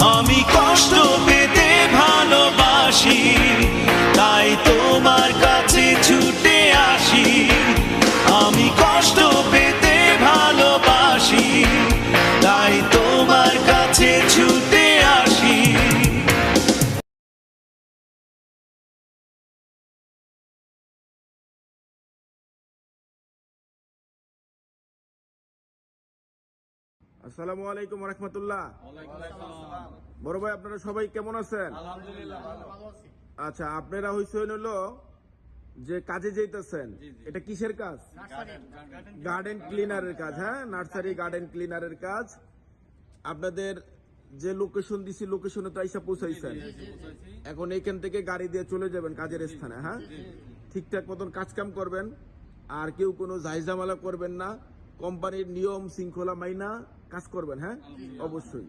আমি কষ্ট পেতে ভালোবাসি, তাই তোমার কাছে ছুটে আসি। আমি কষ্ট পেতে ভালোবাসি, তাই তোমার কাছে ছুটে আসি। আসসালামু আলাইকুম ওয়া রাহমাতুল্লাহ। বড় ভাই, আপনারা সবাই কেমন আছেন? আচ্ছা, আপনারা হইছেন হলো যে কাজে যাইতেছেন, এটা কিসের কাজ? গার্ডেন ক্লিনারের কাজ। হ্যাঁ, নার্সারি গার্ডেন ক্লিনারের কাজ। আপনাদের যে লোকেশন দিছি, লোকেশনে তো আইসা পৌঁছাইছেন। এখন এইখান থেকে গাড়ি দিয়ে চলে যাবেন কাজের স্থানে। হ্যাঁ, ঠিকঠাক মতন কাজ কাম করবেন, আর কেউ কোনো ঝামেলা করবেন না। কোম্পানির নিয়ম শৃঙ্খলা মাইনা কাজ করবেন। হ্যাঁ, অবশ্যই।